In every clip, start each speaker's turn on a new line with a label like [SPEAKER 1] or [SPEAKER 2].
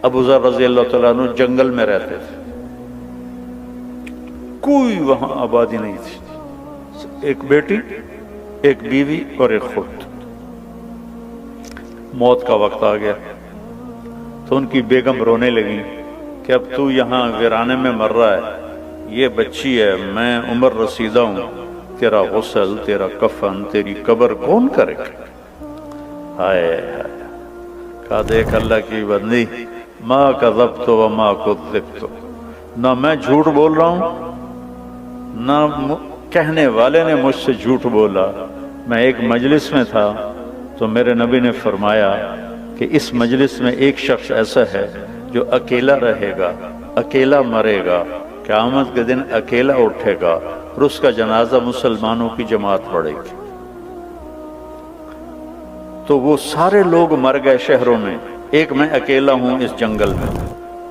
[SPEAKER 1] ابو ذر رضی اللہ تعالیٰ عنہ جنگل میں رہتے تھے، کوئی وہاں آبادی نہیں تھی، ایک بیٹی، ایک بیوی اور ایک خود۔ موت کا وقت آ گیا تو ان کی بیگم رونے لگی کہ اب تو یہاں ویرانے میں مر رہا ہے، یہ بچی ہے، میں عمر رسیدہ ہوں، تیرا غسل، تیرا کفن، تیری قبر کون کرے گا؟ ہائے ہائے، کہا دیکھ اللہ کی بندی، ما کذبت وما کذبت، نہ میں جھوٹ بول رہا ہوں نہ کہنے والے نے مجھ سے جھوٹ بولا۔ میں ایک مجلس میں تھا تو میرے نبی نے فرمایا کہ اس مجلس میں ایک شخص ایسا ہے جو اکیلا رہے گا، اکیلا مرے گا، قیامت کے دن اکیلا اٹھے گا اور اس کا جنازہ مسلمانوں کی جماعت پڑھے گی۔ تو وہ سارے لوگ مر گئے شہروں میں، ایک میں اکیلا ہوں اس جنگل میں،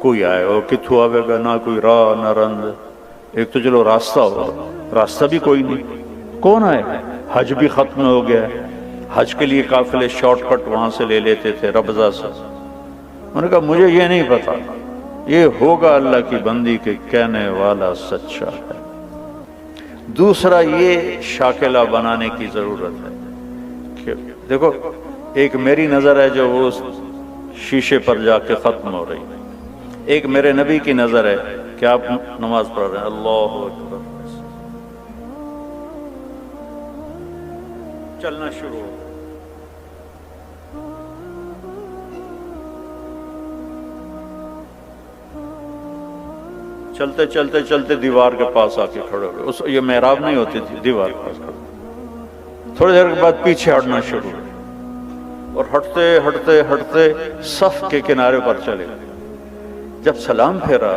[SPEAKER 1] کوئی آئے اور کتھو آوے گا، نہ کوئی راہ نہ رند، ایک تو چلو راستہ ہو، راستہ بھی کوئی نہیں، کون آئے؟ حج بھی ختم ہو گیا ہے، حج کے لیے قافلے شارٹ کٹ وہاں سے لے لیتے تھے ربضہ سے۔ انہوں نے کہا مجھے یہ نہیں پتا، یہ ہوگا اللہ کی بندی کے کہنے والا سچا ہے۔ دوسرا یہ شاکلہ بنانے کی ضرورت ہے کہ دیکھو ایک میری نظر ہے جو وہ شیشے پر جا کے ختم ہو رہی ہے، ایک میرے نبی کی نظر ہے کہ آپ نماز پڑھ رہے ہیں، اللہ اکبر، چلنا شروع ہو، چلتے چلتے چلتے دیوار کے پاس آ کے کھڑے ہو گئے، یہ محراب نہیں ہوتی تھی، دیوار کے پاس کھڑے، تھوڑی دیر کے بعد پیچھے ہٹنا شروع ہو اور ہٹتے ہٹتے ہٹتے صف کے کنارے پر چلے گئے۔ جب سلام پھیرا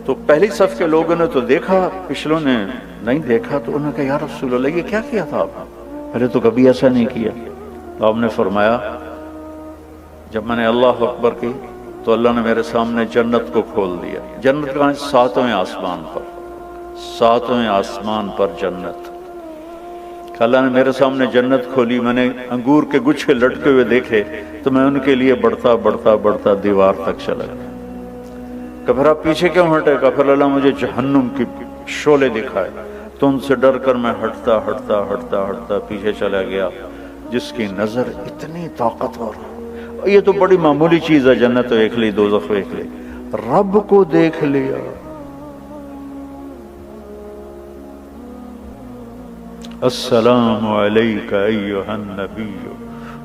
[SPEAKER 1] تو پہلی صف کے لوگوں نے تو دیکھا، پچھلوں نے نہیں دیکھا، تو انہوں نے کہا یا رسول اللہ یہ کیا کیا تھا آپ نے؟ پہلے تو کبھی ایسا نہیں کیا۔ تو آپ نے فرمایا جب میں نے اللہ اکبر کی تو اللہ نے میرے سامنے جنت کو کھول دیا۔ جنت کہاں؟ ساتویں آسمان پر، ساتویں آسمان پر جنت۔ اللہ نے میرے سامنے جنت کھولی، میں نے انگور کے گچھے لٹکے ہوئے دیکھے تو میں ان کے لیے بڑھتا بڑھتا بڑھتا دیوار تک چلا گیا۔ کہ پھر آپ پیچھے کیوں ہٹے؟ کہ پھر اللہ مجھے جہنم کی شعلے دکھائے، تو ان سے ڈر کر میں ہٹتا ہٹتا ہٹتا ہٹتا پیچھے چلا گیا۔ جس کی نظر اتنی طاقتور، یہ تو بڑی معمولی چیز ہے، جنت دیکھ لی، دوزخ دیکھ لی، رب کو دیکھ لیا۔ السلام علیک ایھا النبی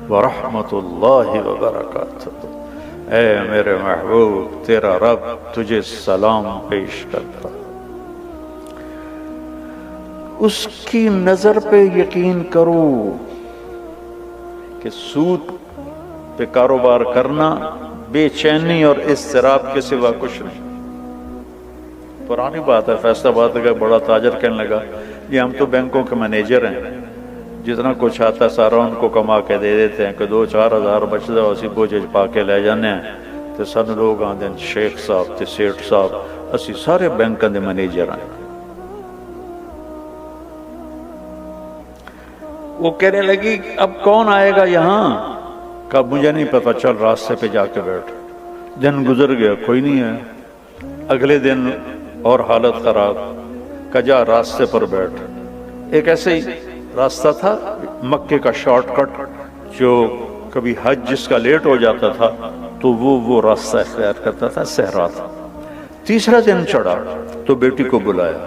[SPEAKER 1] ورحمۃ اللہ وبرکاتہ، اے میرے محبوب تیرا رب تجھے سلام پیش کرتا۔ اس کی نظر پہ یقین کرو کہ سود پہ کاروبار کرنا بے چینی اور اضطراب کے سوا کچھ نہیں۔ پرانی بات ہے، فیصلہ آباد کا بڑا تاجر کہنے لگا یہ ہم تو بینکوں کے مینیجر ہیں، جتنا کچھ آتا ہے سارا ان کو کما کے دے دیتے ہیں کہ 2-4 ہزار بچتا ہے اسی بوجھ پا کے لے جانے ہیں، تو سن لوگ آتے ہیں شیخ صاحب تے سیٹھ صاحب اسی سارے بینکوں کے مینیجر ہیں۔ وہ کہنے لگی اب کون آئے گا یہاں؟ کہا مجھے نہیں پتا، چل راستے پہ جا کے بیٹھ۔ دن گزر گیا، کوئی نہیں ہے۔ اگلے دن اور حالت خراب، کہا جا راستے پر بیٹھ۔ ایک ایسے ہی راستہ تھا مکے کا شارٹ کٹ، جو کبھی حج جس کا لیٹ ہو جاتا تھا تو وہ راستہ اختیار کرتا تھا، صحرا تھا۔ تیسرا دن چڑھا تو بیٹی کو بلایا،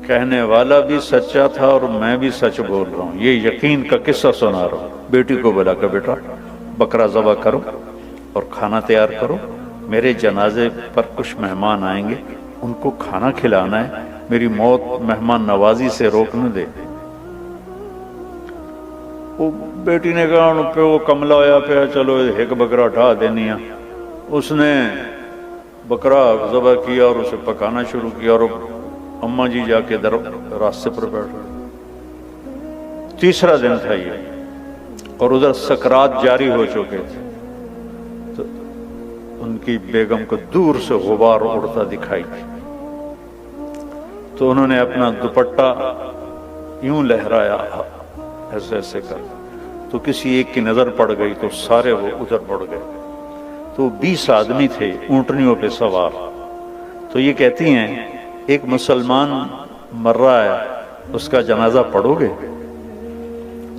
[SPEAKER 1] کہنے والا بھی سچا تھا اور میں بھی سچ بول رہا ہوں، یہ یقین کا قصہ سنا رہا ہوں۔ بیٹی کو بلا کر بیٹا بکرا ذبح کرو اور کھانا تیار کرو، میرے جنازے پر کچھ مہمان آئیں گے، ان کو کھانا کھلانا ہے، میری موت مہمان نوازی سے روک نہ دے۔ وہ بیٹی نے کہا ان پہ وہ کملا ہویا پہ چلو ایک بکرا اٹھا دینی ہے۔ اس نے بکرا ذبح کیا اور اسے پکانا شروع کیا اور اماں جی جا کے راستے پر بیٹھ گئے۔ تیسرا دن تھا یہ اور ادھر سکرات جاری ہو چکے تھے، تو ان کی بیگم کو دور سے غبار اڑتا دکھائی دی، تو انہوں نے اپنا دوپٹہ یوں لہرایا ایسے ایسے کر، تو کسی ایک کی نظر پڑ گئی تو سارے وہ ادھر پڑ گئے۔ تو 20 آدمی تھے اونٹنیوں پہ سوار. تو یہ کہتی ہیں ایک مسلمان مر رہا ہے اس کا جنازہ پڑھو گے؟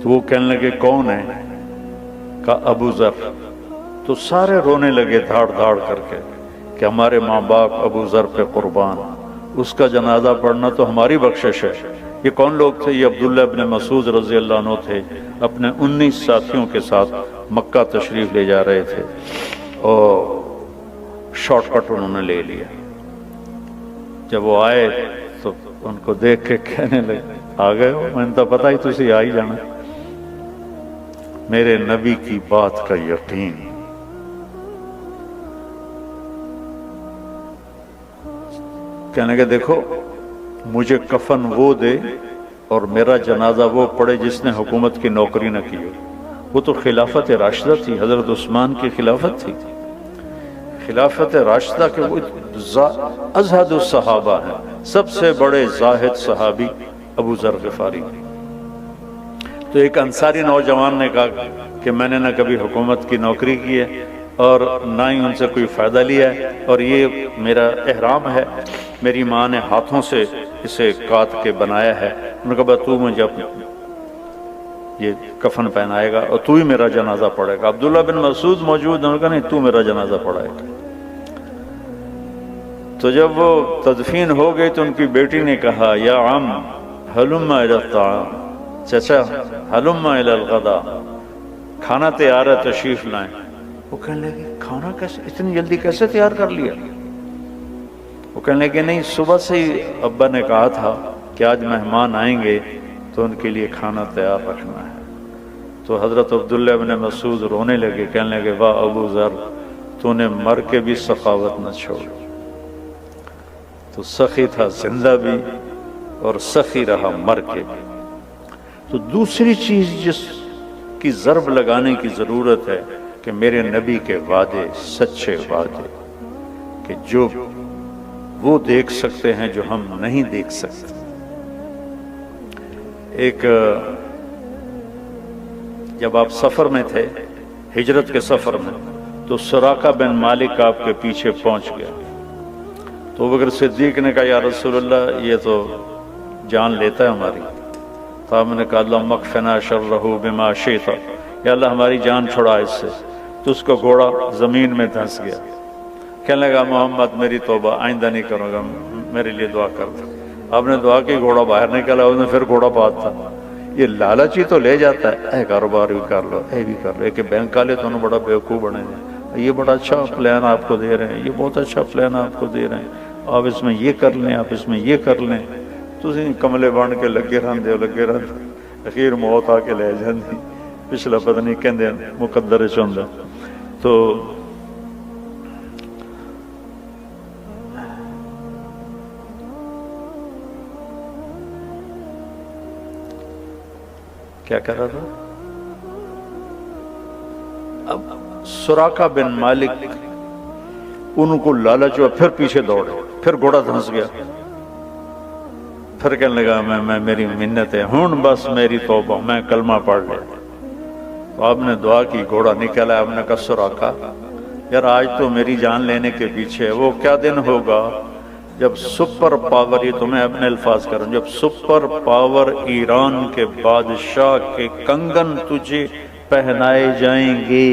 [SPEAKER 1] تو وہ کہنے لگے کون ہے؟ کہا ابو ذر. تو سارے رونے لگے دھاڑ دھاڑ کر کے کہ ہمارے ماں باپ ابو ذر پہ قربان، اس کا جنازہ پڑھنا تو ہماری بخشش ہے. یہ کون لوگ تھے؟ یہ عبداللہ ابن مسعود رضی اللہ عنہ تھے، اپنے 19 ساتھیوں کے ساتھ مکہ تشریف لے جا رہے تھے اور شارٹ کٹ انہوں نے لے لیا. جب وہ آئے تو ان کو دیکھ کے کہنے لگے آ گئے ہو؟ میں نے تو پتا ہی تسی آ ہی جانا. میرے نبی کی بات کا یقین. کہنے لگے دیکھو مجھے کفن وہ دے اور میرا جنازہ وہ پڑھے جس نے حکومت کی نوکری نہ کی ہو. وہ تو خلافت راشدہ تھی، حضرت عثمان کی خلافت تھی. خلافت راشدہ کے وہ ازہد الصحابہ ہیں، سب سے بڑے زاہد صحابی ابو ذر غفاری. تو ایک انصاری نوجوان نے کہا کہ میں نے نہ کبھی حکومت کی نوکری کی ہے اور نہ ہی ان سے کوئی فائدہ لیا ہے، اور یہ میرا احرام ہے، میری ماں نے ہاتھوں سے اسے کاٹ کے بنایا ہے. انہوں نے کہا تو مجھے یہ کفن پہنائے گا اور تو ہی میرا جنازہ پڑھے گا. عبداللہ بن مسعود موجود، انہوں نے کہا نہیں تو میرا جنازہ پڑھائے گا. تو جب وہ تدفین ہو گئی تو ان کی بیٹی نے کہا یا عم ہلم الی الطعام، چچا ہلم الی الغداء، کھانا تیار ہے تشریف لائیں. وہ کہنے لگے کھانا کیسے اتنی جلدی کیسے تیار کر لیا؟ وہ کہنے لگے نہیں صبح سے ہی ابا نے کہا تھا کہ آج مہمان آئیں گے تو ان کے لیے کھانا تیار رکھنا ہے. تو حضرت عبداللہ بن مسعود رونے لگے، کہنے لگے واہ ابو ذر تو نے مر کے بھی سخاوت نہ چھوڑ. تو سخی تھا زندہ بھی اور سخی رہا مر کے بھی. تو دوسری چیز جس کی ضرب لگانے کی ضرورت ہے کہ میرے نبی کے وعدے سچے وعدے، کہ جو وہ دیکھ سکتے ہیں جو ہم نہیں دیکھ سکتے. ایک جب آپ سفر میں تھے، ہجرت کے سفر میں، تو سراقہ بن مالک آپ کے پیچھے پہنچ گیا. تو بکر صدیق نے کہا یا رسول اللہ یہ تو جان لیتا ہے ہماری. تو آپ نے کہا اللہم اکفنا شرہ بما شئت، یا اللہ ہماری جان چھڑا اس سے. تو اس کا گھوڑا زمین میں دھنس گیا. کہنے لگا محمد میری توبہ، آئندہ نہیں کروں گا، میرے لیے دعا کر دو. آپ نے دعا کی، گھوڑا باہر نکلا، اس نے پھر گھوڑا بات تھا. یہ لالچی تو لے جاتا ہے، اے کاروبار بھی کر لو، اے بھی کر لو. کہ بینک والے تو بڑا بیوقوف بنے ہیں، یہ بڑا اچھا پلان آپ کو دے رہے ہیں، یہ بہت اچھا پلان آپ کو دے رہے ہیں، آپ اس میں یہ کر لیں، آپ اس میں یہ کر لیں. تسی کملے بن کے لگے رہندے، اخیر موت آ کے لے جاندی. پچھلا پتہ نہیں کہندے مقدر چ ہوندا. تو کیا کر رہا تھا؟ اب سراقہ بن مالک ان کو لالچ ہوا، پھر پیچھے دوڑے، پھر گھوڑا دھنس گیا. پھر کہنے لگا میں میری منت ہے ہوں بس میری توبہ، میں کلمہ پڑھ لیا. تو آپ نے دعا کی، گھوڑا نکلا. آپ نے کہا سراقہ یار آج تو میری جان لینے کے پیچھے وہ کیا دن ہوگا جب سپر پاور، یہ تو میں اپنے الفاظ کروں، جب سپر پاور ایران کے بادشاہ کے کنگن تجھے پہنائے جائیں گے.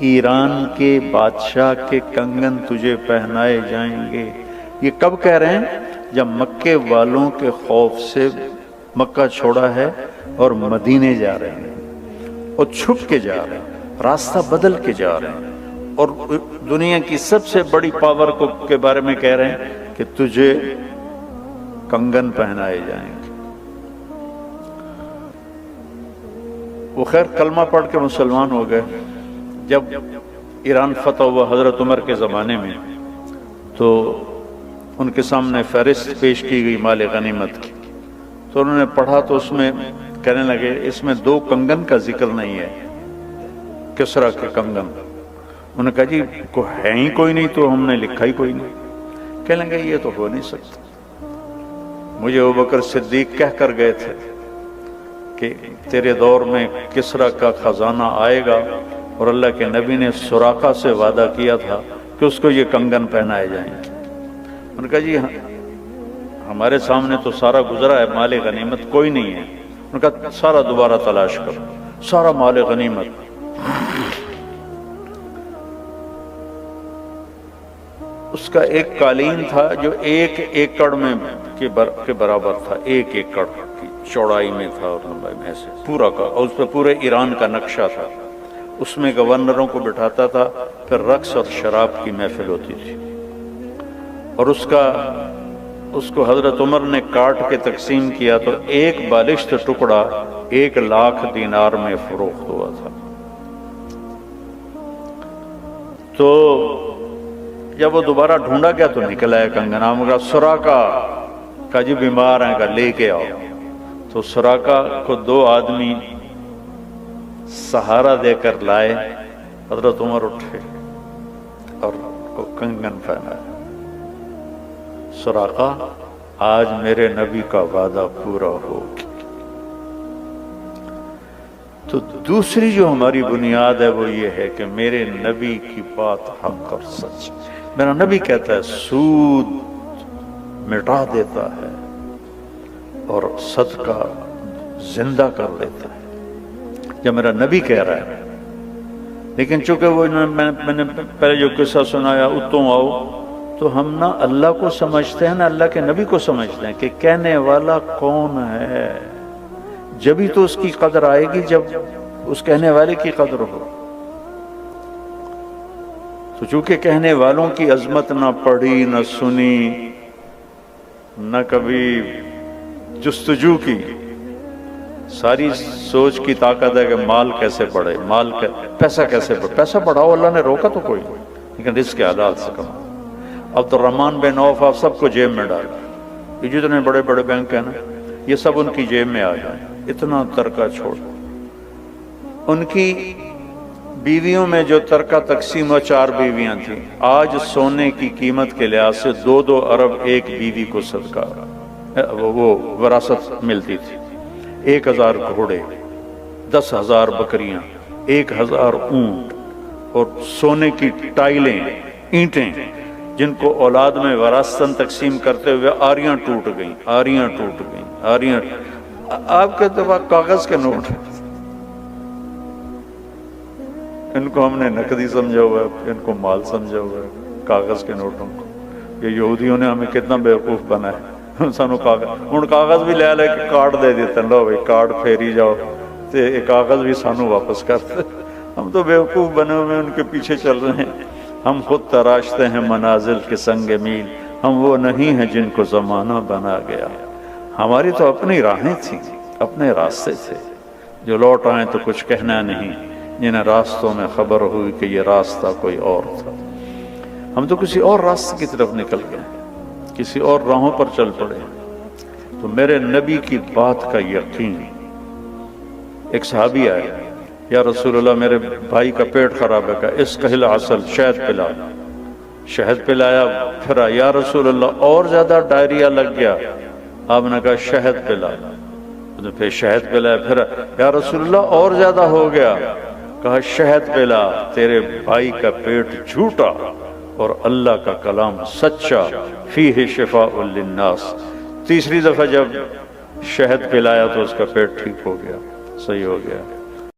[SPEAKER 1] ایران کے بادشاہ کے کنگن تجھے پہنائے جائیں گے. یہ کب کہہ رہے ہیں؟ جب مکے والوں کے خوف سے مکہ چھوڑا ہے اور مدینے جا رہے ہیں، اور چھپ کے جا رہے ہیں، راستہ بدل کے جا رہے ہیں، اور دنیا کی سب سے بڑی پاور کے بارے میں کہہ رہے ہیں کہ تجھے کنگن پہنائے جائیں گے. وہ خیر کلمہ پڑھ کے مسلمان ہو گئے. جب ایران فتح ہوا حضرت عمر کے زمانے میں، تو ان کے سامنے فہرست پیش کی گئی مال غنیمت کی. تو انہوں نے پڑھا تو اس میں کہنے لگے اس میں 2 کنگن کا ذکر نہیں ہے، کسریٰ کے کنگن. انہوں نے کہا جی ہے ہی کوئی نہیں تو ہم نے لکھا ہی کوئی نہیں. کہنے لگے یہ تو ہو نہیں سکتا. مجھے ابوبکر صدیق کہہ کر گئے تھے کہ تیرے دور میں کسریٰ کا خزانہ آئے گا اور اللہ کے نبی نے سراقہ سے وعدہ کیا تھا کہ اس کو یہ کنگن پہنائے جائیں گے۔ انہوں نے کہا جی ہمارے سامنے تو سارا گزرا ہے، مال غنیمت کوئی نہیں ہے۔ انہوں نے کہا سارا دوبارہ تلاش کرو، سارا مال غنیمت۔ اس کا ایک قالین تھا جو 1 ایکڑ میں کے برابر تھا، 1 ایکڑ کی چوڑائی میں تھا اور لمبائی میں، ایسے پورا کا، اور اس پہ پورے ایران کا نقشہ تھا۔ اس میں گورنروں کو بٹھاتا تھا، پھر رقص اور شراب کی محفل ہوتی تھی، اور اس کو حضرت عمر نے کاٹ کے تقسیم کیا تو 1 بالشت ٹکڑا 1 لاکھ دینار میں فروخت ہوا تھا۔ تو جب وہ دوبارہ ڈھونڈا گیا تو نکل آیا کنگنا، مگر سراقہ کا جی بیمار ہیں، کا لے کے آؤ۔ تو سراقہ کو 2 آدمی سہارا دے کر لائے، حضرت عمر اٹھے اور کو کنگن پہنایا۔ سراقہ آج میرے نبی کا وعدہ پورا ہو گیا۔ تو دوسری جو ہماری بنیاد ہے وہ یہ ہے کہ میرے نبی کی بات حق اور سچ۔ میرا نبی کہتا ہے سود مٹا دیتا ہے اور صدقہ زندہ کر دیتا ہے، جب میرا نبی کہہ رہا ہے۔ لیکن چونکہ وہ میں نے پہلے جو قصہ سنایا اتوں آؤ، تو ہم نہ اللہ کو سمجھتے ہیں نہ اللہ کے نبی کو سمجھتے ہیں کہ کہنے والا کون ہے۔ جبھی تو اس کی قدر آئے گی جب اس کہنے والے کی قدر ہو۔ تو چونکہ کہنے والوں کی عظمت نہ پڑھی نہ سنی نہ کبھی جستجو کی، ساری سوچ کی طاقت ہے کہ مال کیسے بڑھے، پیسہ کیسے بڑھے۔ پیسہ بڑھاؤ، اللہ نے روکا تو کوئی نہیں، لیکن رزق کے حلال سے کماؤ۔ عبد الرحمن بن عوف آپ سب کو جیب میں ڈالا، یہ جتنے بڑے بڑے بینک ہیں نا، یہ سب ان کی جیب میں آ جائیں، اتنا ترکہ چھوڑ۔ ان کی بیویوں میں جو ترکہ تقسیم و 4 بیویاں تھیں، آج سونے کی قیمت کے لحاظ سے 2 ارب ایک بیوی کو صدقہ وہ وراثت ملتی تھی۔ 1000 گھوڑے، 10,000 بکریاں، 1000 اونٹ، اور سونے کی ٹائلیں، اینٹیں، جن کو اولاد میں وراثتاً تقسیم کرتے ہوئے آریاں ٹوٹ گئیں، آریاں ٹوٹ گئیں، آریاں۔ آپ کے دفعہ کاغذ کے نوٹ، ان کو ہم نے نقدی سمجھا ہوا ہے، ان کو مال سمجھا ہوا ہے، کاغذ کے نوٹوں کو۔ یہ یہودیوں نے ہمیں کتنا بیوقوف بنایا، سانو کاغذ بھی لے کے کارڈ دے دیتے، لو بھائی کارڈ پھیری جاؤ، تو یہ کاغذ بھی سانو واپس کرتے۔ ہم تو بیوقوف بنے ہوئے ان کے پیچھے چل رہے ہیں۔ ہم خود تراشتے ہیں منازل کے سنگ میل، ہم وہ نہیں ہیں جن کو زمانہ بنا گیا۔ ہماری تو اپنی راہیں تھیں، اپنے راستے تھے، جو لوٹ آئیں تو کچھ کہنا نہیں، جنہیں راستوں میں خبر ہوئی کہ یہ راستہ کوئی اور تھا۔ ہم تو کسی اور راستے کی طرف نکل گئے، کسی اور راہوں پر چل پڑے۔ تو میرے نبی کی بات کا یقین۔ ایک صحابی آئے، یا رسول اللہ میرے بھائی کا پیٹ خراب ہے، کہ اس کہل عسل، شہد پلا۔ شہد پلایا، پھر یا رسول اللہ اور زیادہ ڈائریا لگ گیا، آپ نے کہا شہد پلا، پھر شہد پلایا، پھر یا رسول اللہ اور زیادہ ہو گیا، کہا شہد پلا، تیرے بھائی کا پیٹ جھوٹا اور اللہ کا کلام سچا، فیہ شفاء للناس۔ تیسری دفعہ جب شہد پلایا تو اس کا پیٹ ٹھیک ہو گیا، صحیح ہو گیا۔